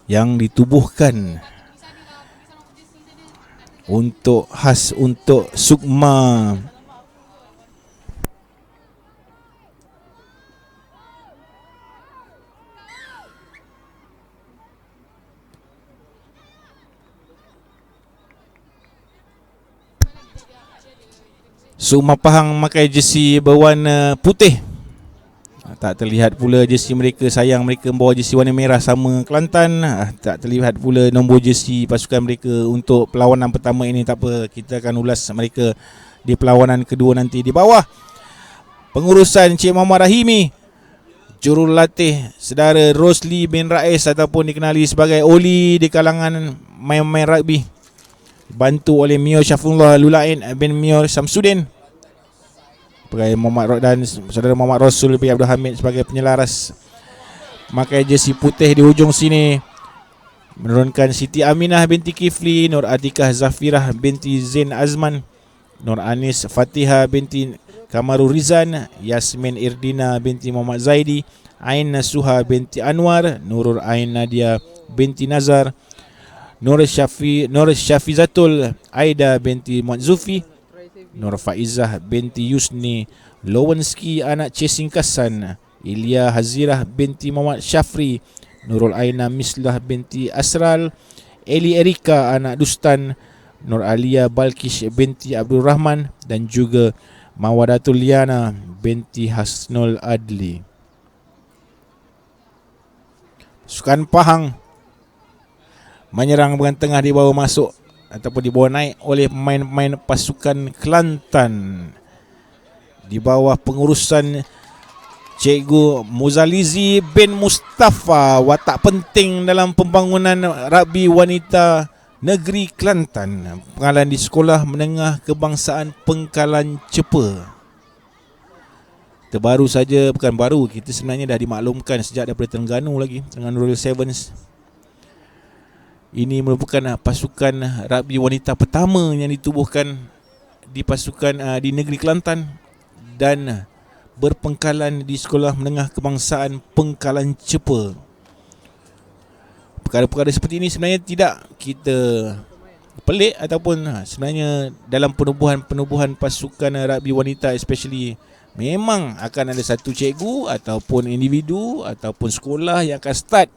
yang ditubuhkan untuk khas untuk Sukma. Sukma Pahang memakai jersey berwarna putih. Tak terlihat pula jersey mereka. Sayang mereka membawa jersey warna merah sama Kelantan. Tak terlihat pula nombor jersey pasukan mereka untuk perlawanan pertama ini. Tak apa, kita akan ulas mereka di perlawanan kedua nanti. Di bawah pengurusan Cik Muhammad Rahimi, jurulatih saudara Rosli bin Rais ataupun dikenali sebagai Oli di kalangan main-main rugby, dibantu oleh Mio Syafullah Lulain bin Mio Samsudin, sebagai Muhammad dan saudara Muhammad Rasul bin Abdul Hamid sebagai penyelaras. Makai jersey putih di hujung sini menurunkan Siti Aminah binti Kifli, Nur Atikah Zafirah binti Zain Azman, Nur Anis Fatihah binti Kamarul Rizan, Yasmin Irdina binti Muhammad Zaidi, Ain Nasuha binti Anwar, Nurul Ain Nadia binti Nazar, Nur Syafizatul Aida binti Muhammad Zufi, Nur Faizah binti Yusni Lowenski anak Cesing Kasan, Ilya Hazirah binti Muhammad Syafri, Nurul Aina Mislah binti Asral, Eli Erika anak Dustan, Nur Alia Balkish binti Abdul Rahman, dan juga Mawadatul Liana binti Hasnul Adli. Pasukan Pahang menyerang bahagian tengah, di bawah masuk ataupun dibawa naik oleh pemain-pemain pasukan Kelantan di bawah pengurusan Cikgu Muzalizi bin Mustafa, watak penting dalam pembangunan rugby wanita negeri Kelantan. Pengalaman di Sekolah Menengah Kebangsaan Pengkalan Cepa. Terbaru saja, bukan baru, kita sebenarnya dah dimaklumkan sejak daripada Terengganu lagi, Terengganu Royal Sevens. Ini merupakan pasukan rugby wanita pertama yang ditubuhkan di pasukan di negeri Kelantan dan berpengkalan di Sekolah Menengah Kebangsaan Pengkalan Cepa. Perkara-perkara seperti ini sebenarnya tidak kita pelik, ataupun sebenarnya dalam penubuhan pasukan rugby wanita especially memang akan ada satu cikgu ataupun individu ataupun sekolah yang akan start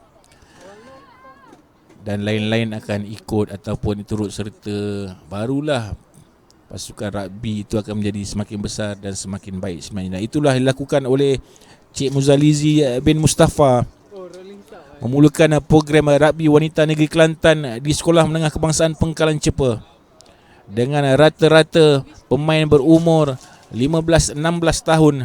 dan lain-lain akan ikut ataupun turut serta. Barulah pasukan rugby itu akan menjadi semakin besar dan semakin baik sebenarnya. Dan itulah dilakukan oleh Cik Muzalizi bin Mustafa, memulakan program rugby wanita negeri Kelantan di Sekolah Menengah Kebangsaan Pengkalan Cepa dengan rata-rata pemain berumur 15-16 tahun,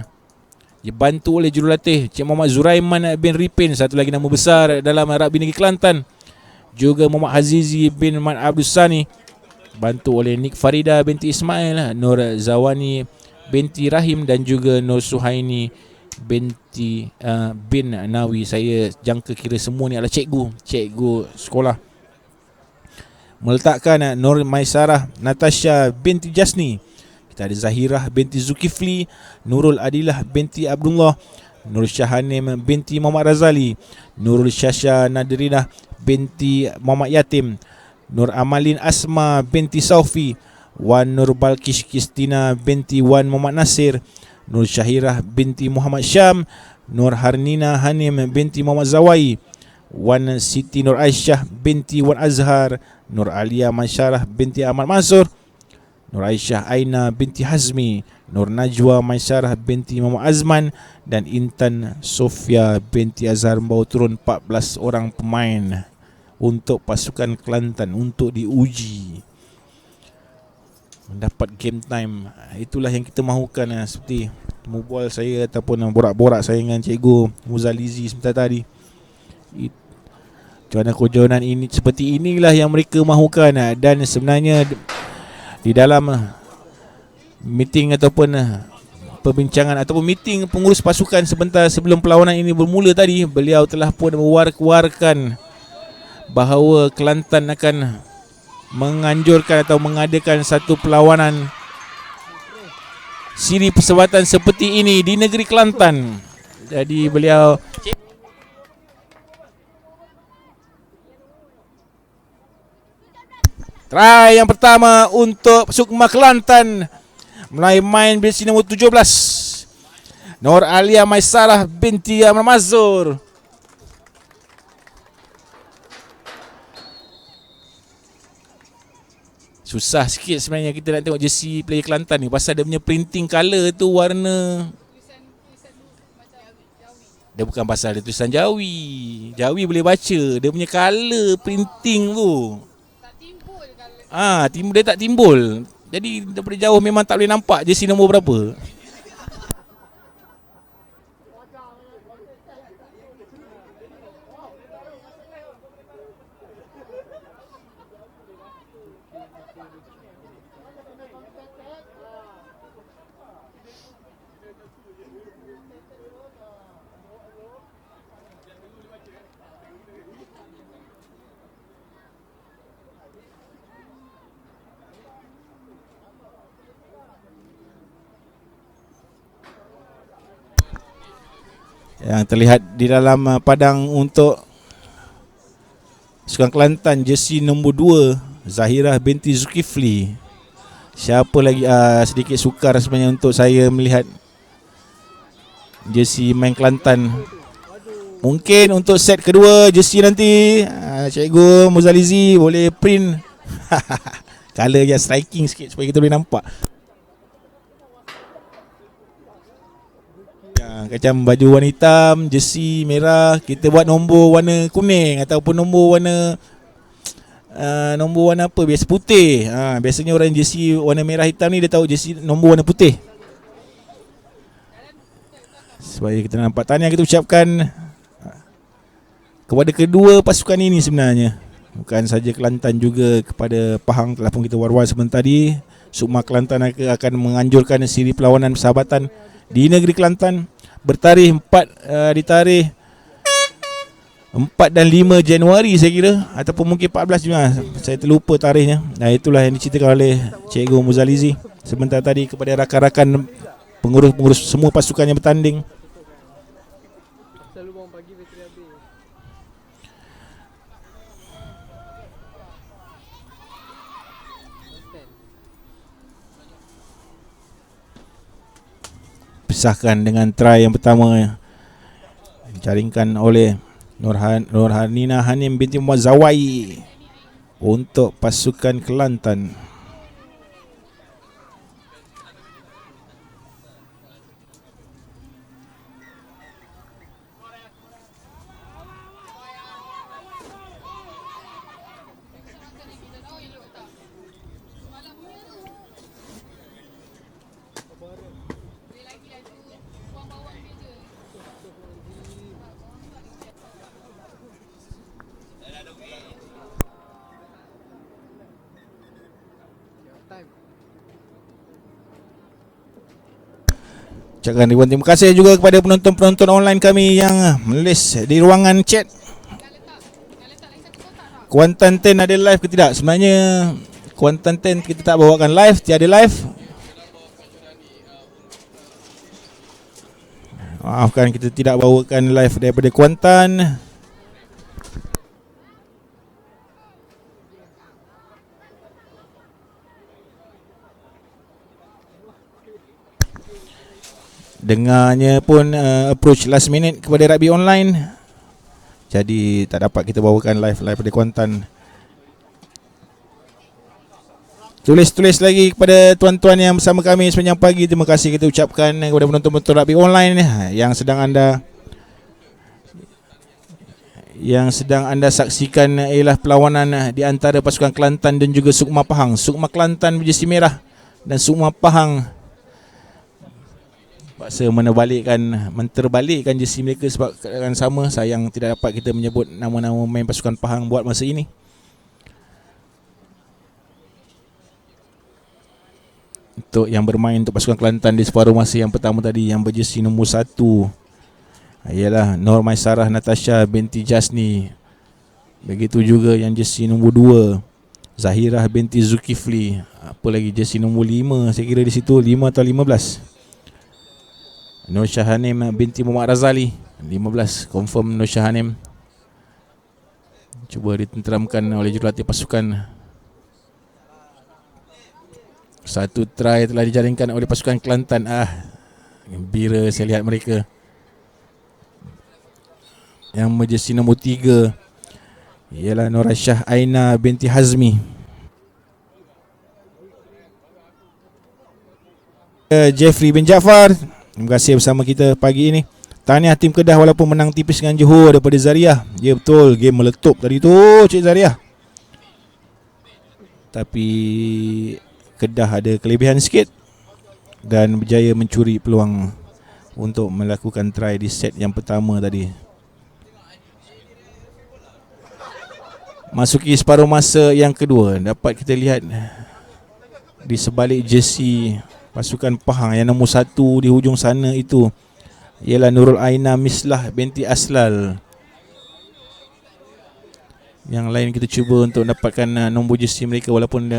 dibantu oleh jurulatih Cik Muhammad Zuraiman bin Ripin, satu lagi nama besar dalam rugby negeri Kelantan, juga Muhammad Hazizi bin Muhammad Abdul Sani, bantu oleh Nik Farida binti Ismail, Nur Zawani binti Rahim, dan juga Nur Suhaini binti bin Nawi. Saya jangka kira semua ni adalah cikgu sekolah. Meletakkan Nur Maisarah Natasha binti Jasni, kita ada Zahirah binti Zulkifli, Nurul Adilah binti Abdullah, Nur Syahanim binti Muhammad Razali, Nurul Syasha Nadrinah binti Muhammad Yatim, Nur Amalin Asma binti Saufi, Wan Nur Balkish Kristina binti Wan Muhammad Nasir, Nur Syahirah binti Muhammad Syam, Nur Harnina Hanim binti Muhammad Zawai, Wan Siti Nur Aisyah binti Wan Azhar, Nur Alia Masyarah binti Ahmad Mansur, Nur Aisyah Aina binti Hazmi, Nur Najwa Masyarah binti Muhammad Azman, dan Intan Sofia binti Azhar. Membawa turun 14 orang pemain untuk pasukan Kelantan untuk diuji, mendapat game time. Itulah yang kita mahukan, seperti temu bual saya ataupun borak-borak saya dengan Cikgu Muzalizi sebentar tadi. Kejohanan ini seperti inilah yang mereka mahukan, dan sebenarnya di dalam meeting ataupun perbincangan ataupun meeting pengurus pasukan sebentar sebelum perlawanan ini bermula tadi, beliau telah pun mewar-warkan bahawa Kelantan akan menganjurkan atau mengadakan satu perlawanan siri persahabatan seperti ini di negeri Kelantan. Jadi beliau Try yang pertama untuk Sukma Kelantan mulai main jersey nombor 17, Nur Alia Maisarah binti Amran Mazur. Susah sikit sebenarnya kita nak tengok jersey player Kelantan ni pasal dia punya printing colour tu warna. Dia bukan pasal dia tulisan Jawi. Jawi boleh baca. Dia punya colour printing tu timbul dia tak timbul. Jadi daripada jauh memang tak boleh nampak jersey nombor berapa. Yang terlihat di dalam padang untuk Sukan Kelantan, jersey nombor 2 Zahirah binti Zulkifli. Siapa lagi sedikit sukar sebenarnya untuk saya melihat jersey main Kelantan. Mungkin untuk set kedua jersey nanti Cikgu Muzalizi boleh print colour yang striking sikit supaya kita boleh nampak. Macam baju warna hitam, jersey merah, kita buat nombor warna kuning ataupun nombor warna apa, biasa putih. Biasanya orang jersey warna merah hitam ni dia tahu jersey nombor warna putih. Supaya kita nampak. Tahniah kita ucapkan kepada kedua pasukan ini sebenarnya. Bukan saja Kelantan, juga kepada Pahang telah pun kita war-war sebentar tadi. Sukma Kelantan akan menganjurkan siri perlawanan persahabatan di negeri Kelantan bertarikh di tarikh 4 dan 5 Januari saya kira, ataupun mungkin 14 juga. Saya terlupa tarikhnya. Itulah yang diceritakan oleh Cikgu Muzalizi sebentar tadi kepada rakan-rakan pengurus semua pasukan yang bertanding. Pisahkan dengan try yang pertama dijaringkan oleh Nurhanina Hanim binti Muhammad Zawai untuk pasukan Kelantan. Ucapkan ribuan terima kasih juga kepada penonton-penonton online kami yang menulis di ruangan chat. Kuantan 10 ada live ke tidak? Sebenarnya Kuantan 10 kita tak bawakan live, tiada live. Maafkan, kita tidak bawakan live daripada Kuantan. Dengarnya pun approach last minute kepada rugby online, jadi tak dapat kita bawakan live pada Kuantan. Tulis lagi kepada tuan-tuan yang bersama kami sepanjang pagi. Terima kasih kita ucapkan kepada penonton-penonton rugby online yang sedang anda saksikan ialah perlawanan di antara pasukan Kelantan dan juga Sukma Pahang. Sukma Kelantan berjersey merah dan Sukma Pahang paksa menterbalikkan jersey mereka sebab keadaan sama. Sayang tidak dapat kita menyebut nama-nama main pasukan Pahang buat masa ini. Untuk yang bermain untuk pasukan Kelantan di separuh masa yang pertama tadi, yang berjersey nombor 1 ialah Nur Maisarah Natasha binti Jasni. Begitu juga yang jersey nombor 2 Zahirah binti Zulkifli. Apa lagi jersey nombor 5, saya kira di situ 5 atau 15, Nur Syahanim binti Muhammad Razali. 15 confirm Nur Syahanim. Cuba ditenteramkan oleh jurulatih pasukan. Satu try telah dijaringkan oleh pasukan Kelantan. Gembira saya lihat mereka. Yang berjersey nombor 3 ialah Norasyah Aina binti Hazmi. Jeffrey bin Jaafar, terima kasih bersama kita pagi ini. Tahniah tim Kedah walaupun menang tipis dengan Johor daripada Zariah. Ya betul, game meletup tadi tu Cik Zariah. Tapi Kedah ada kelebihan sikit dan berjaya mencuri peluang untuk melakukan try di set yang pertama tadi. Masuki separuh masa yang kedua, dapat kita lihat di sebalik jersey pasukan Pahang yang nombor 1 di hujung sana itu ialah Nurul Aina Mislah binti Aslal. Yang lain kita cuba untuk dapatkan nombor jersey mereka walaupun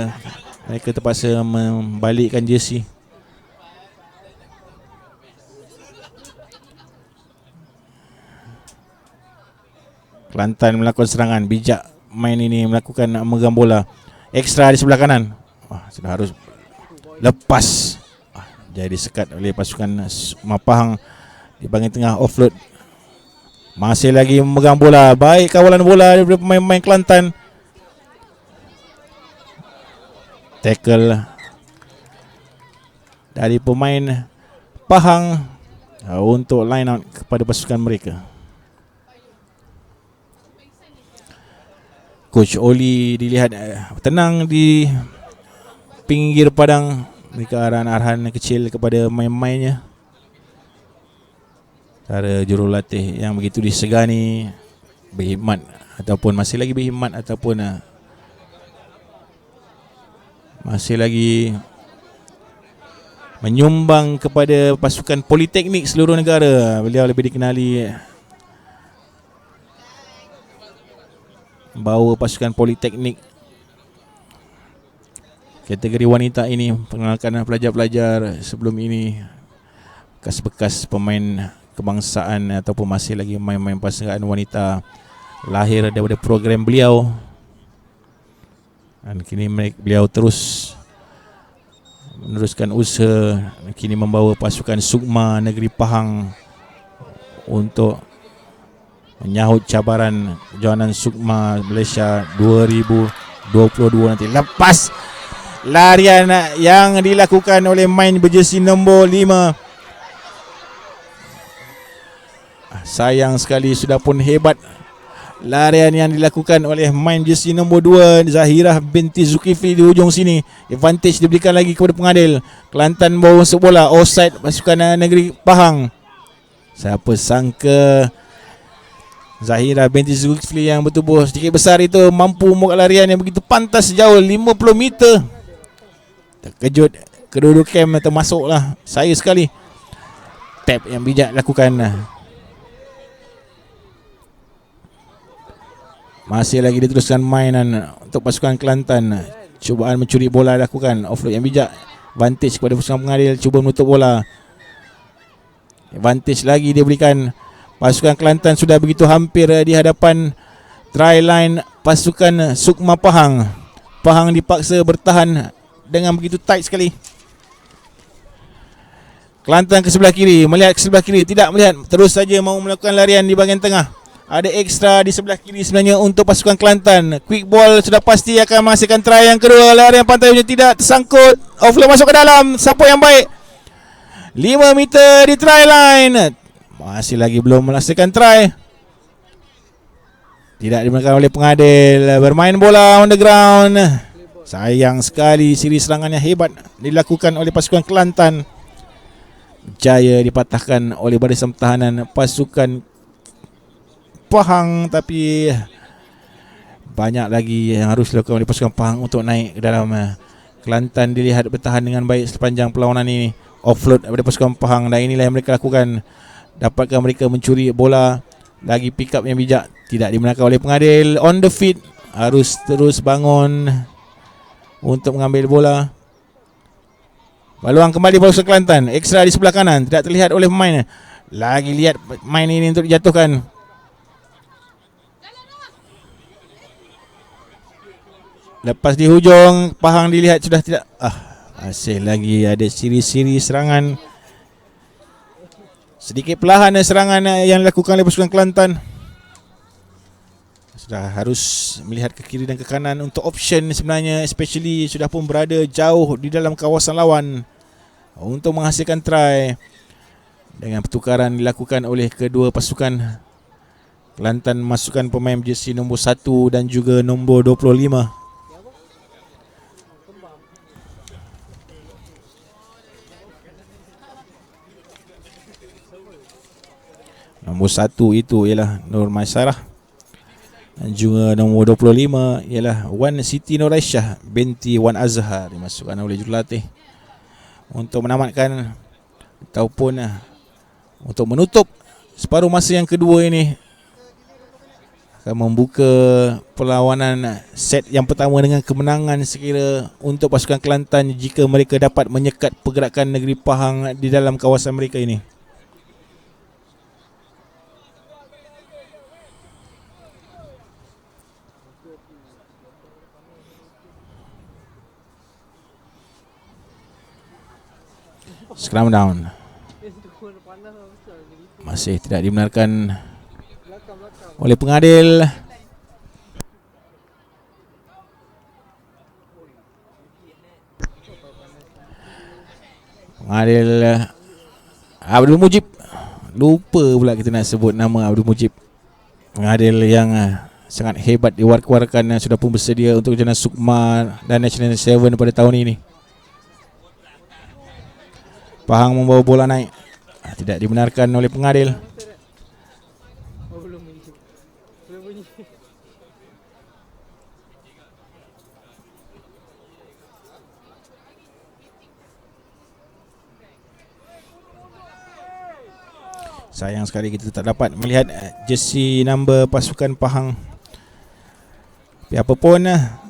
mereka terpaksa membalikkan jersey. Kelantan melakukan serangan bijak, main ini melakukan megang bola ekstra di sebelah kanan. Sudah harus lepas. Jadi sekat oleh pasukan Mapahang di bahagian tengah, offload. Masih lagi memegang bola. Baik kawalan bola daripada pemain-pemain Kelantan. Tackle dari pemain Pahang untuk line out kepada pasukan mereka. Coach Oli dilihat tenang di pinggir padang, mereka arahan-arahan kecil kepada main-mainnya. Cara jurulatih yang begitu disegani, berhikmat ataupun masih lagi berhikmat ataupun masih lagi menyumbang kepada pasukan politeknik seluruh negara. Beliau lebih dikenali bawa pasukan politeknik kategori wanita ini, pengenalkan pelajar-pelajar sebelum ini bekas-bekas pemain kebangsaan ataupun masih lagi main-main pasukan wanita lahir daripada program beliau. Dan kini beliau terus meneruskan usaha, kini membawa pasukan Sukma Negeri Pahang untuk menyahut cabaran kejohanan Sukma Malaysia 2022 nanti. Lepas larian yang dilakukan oleh main berjersey nombor 5. Sayang sekali, sudah pun hebat larian yang dilakukan oleh main jersey nombor 2 Zahirah binti Zulkifli di hujung sini. Advantage diberikan lagi kepada pengadil. Kelantan bawa masuk bola, offside pasukan Negeri Pahang. Siapa sangka Zahirah binti Zulkifli yang bertubuh sedikit besar itu mampu membuat larian yang begitu pantas sejauh 50 meter. Terkejut kedua-dua camp termasuklah saya sekali. Tap yang bijak lakukan. Masih lagi diteruskan mainan untuk pasukan Kelantan. Cubaan mencuri bola lakukan, offload yang bijak. Advantage kepada pasukan pengadil, cuba menutup bola. Advantage lagi diberikan. Pasukan Kelantan sudah begitu hampir di hadapan try line pasukan Sukma Pahang. Pahang dipaksa bertahan dengan begitu tight sekali. Kelantan ke sebelah kiri, melihat ke sebelah kiri, tidak melihat, terus saja mahu melakukan larian di bahagian tengah. Ada ekstra di sebelah kiri sebenarnya untuk pasukan Kelantan. Quick ball sudah pasti akan menghasilkan try yang kedua. Larian pantai punya tidak tersangkut. Offload masuk ke dalam. Support yang baik. 5 meter di try line. Masih lagi belum menghasilkan try. Tidak dimakan oleh pengadil. Bermain bola on the ground. Sayang sekali, siri serangannya hebat dilakukan oleh pasukan Kelantan. Jaya dipatahkan oleh barisan pertahanan pasukan Pahang, tapi banyak lagi yang harus dilakukan oleh pasukan Pahang untuk naik ke dalam. Kelantan dilihat bertahan dengan baik sepanjang perlawanan ini. Offload daripada pasukan Pahang, dan inilah yang mereka lakukan. Dapatkah mereka mencuri bola? Lagi pick up yang bijak, tidak dimenangkan oleh pengadil. On the feet, harus terus bangun untuk mengambil bola. Peluang kembali pasukan Kelantan. Ekstra di sebelah kanan, tidak terlihat oleh pemain. Lagi lihat main ini untuk dijatuhkan. Lepas di hujung, Pahang dilihat sudah tidak Masih lagi ada siri-siri serangan. Sedikit perlahan serangan yang dilakukan oleh pasukan Kelantan. Sudah harus melihat ke kiri dan ke kanan untuk option sebenarnya, especially sudah pun berada jauh di dalam kawasan lawan untuk menghasilkan try. Dengan pertukaran dilakukan oleh kedua pasukan, Kelantan masukkan pemain jersey nombor 1 dan juga nombor 25. Nombor 1 itu ialah Nur Maisarah dan juga nombor 25 ialah Wan Siti Nuraisyah binti Wan Azhar, dimasukkan oleh jurulatih untuk menamatkan ataupun untuk menutup separuh masa yang kedua ini. Akan membuka perlawanan set yang pertama dengan kemenangan sekira untuk pasukan Kelantan jika mereka dapat menyekat pergerakan negeri Pahang di dalam kawasan mereka ini. Scrum down. Masih tidak dibenarkan oleh pengadil. Pengadil Abdul Mujib. Lupa pula kita nak sebut nama Abdul Mujib. Pengadil yang sangat hebat diwar-warkan, sudah pun bersedia untuk Kejohanan Sukma dan National 7 pada tahun ini. Pahang membawa bola naik. Tidak dibenarkan oleh pengadil. Sayang sekali kita tak dapat melihat jersey number pasukan Pahang. Tapi apapun,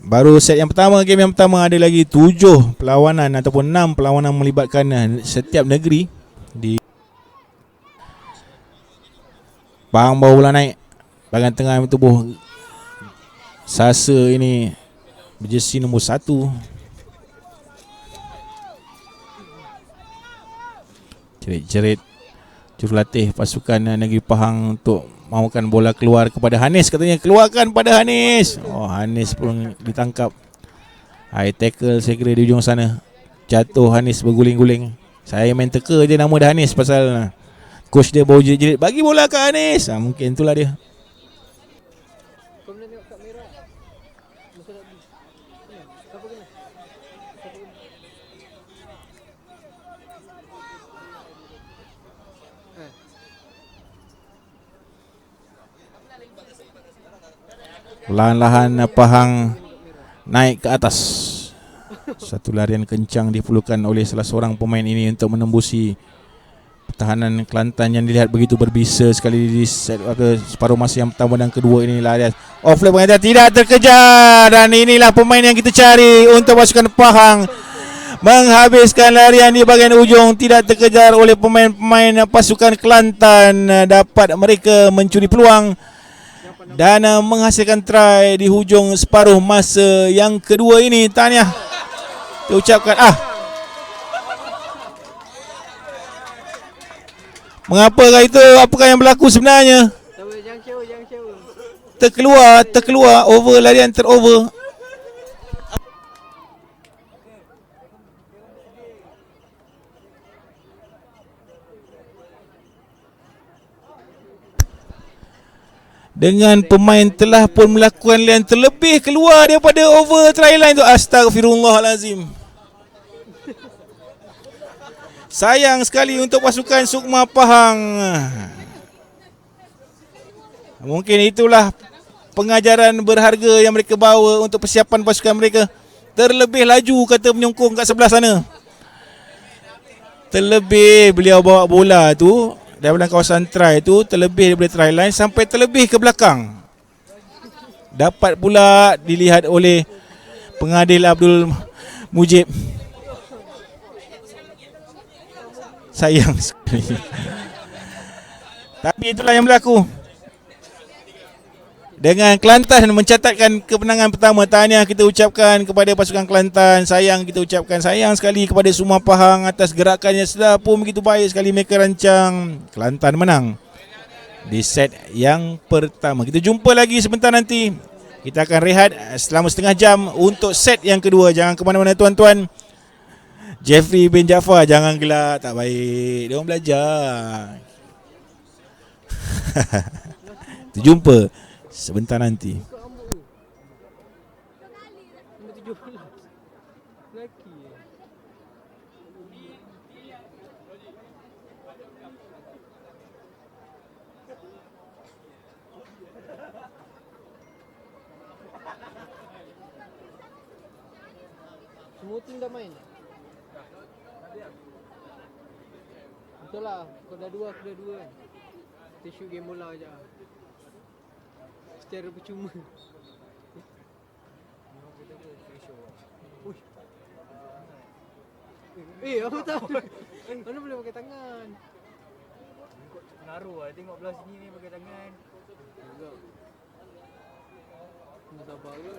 baru set yang pertama, game yang pertama, ada lagi 7 perlawanan ataupun 6 perlawanan melibatkan setiap negeri. Di Pahang bawa bola naik. Bahagian tengah tubuh Sasa ini berjersey nombor 1. Jerit-jerit jurulatih pasukan negeri Pahang untuk mahukan bola keluar kepada Hanis. Katanya keluarkan pada Hanis. Oh, Hanis pun ditangkap. High tackle saya kira di ujung sana. Jatuh Hanis berguling-guling. Saya main teka je nama dia Hanis pasal coach dia bawa jerit-jerit bagi bola ke Hanis. Mungkin itulah dia. Perlahan-lahan Pahang naik ke atas. Satu larian kencang diperlukan oleh salah seorang pemain ini untuk menembusi pertahanan Kelantan yang dilihat begitu berbisa sekali di set separuh masa yang pertama dan kedua ini. Larian offline pengajar tidak terkejar, dan inilah pemain yang kita cari untuk pasukan Pahang. Menghabiskan larian di bahagian ujung, tidak terkejar oleh pemain-pemain pasukan Kelantan. Dapat mereka mencuri peluang dan menghasilkan try di hujung separuh masa yang kedua ini. Tahniah diucapkan. Mengapakah itu? Apakah yang berlaku sebenarnya? Terkeluar over, larian terover. Dengan pemain telah pun melakukan larian terlebih keluar daripada over try line tu. Astagfirullahalazim. Sayang sekali untuk pasukan Sukma Pahang. Mungkin itulah pengajaran berharga yang mereka bawa untuk persiapan pasukan mereka. Terlebih laju, kata penyokong kat sebelah sana. Terlebih beliau bawa bola tu daripada kawasan try tu, terlebih daripada try line sampai terlebih ke belakang. Dapat pula dilihat oleh pengadil Abdul Mujib. Sayang sekali. Tapi itulah yang berlaku. Dengan Kelantan mencatatkan kemenangan pertama. Tahniah kita ucapkan kepada pasukan Kelantan. Sayang kita ucapkan sayang sekali kepada Sumah Pahang atas gerakannya sudah pun begitu baik sekali mereka rancang. Kelantan menang di set yang pertama. Kita jumpa lagi sebentar nanti. Kita akan rehat selama setengah jam untuk set yang kedua. Jangan ke mana-mana tuan-tuan. Jeffrey bin Jaafar, jangan gelak, tak baik. Dia orang belajar. Kita jumpa sebentar nanti. Semua tim dah main? Betul lah, kau dah dua, aku dah dua kan. Kita shoot game bola je. Secara percuma. Apa tahu? Mana boleh pakai tangan? Naruh lah, tengok belah sini ni pakai tangan. Enggak. Kena sabar ke?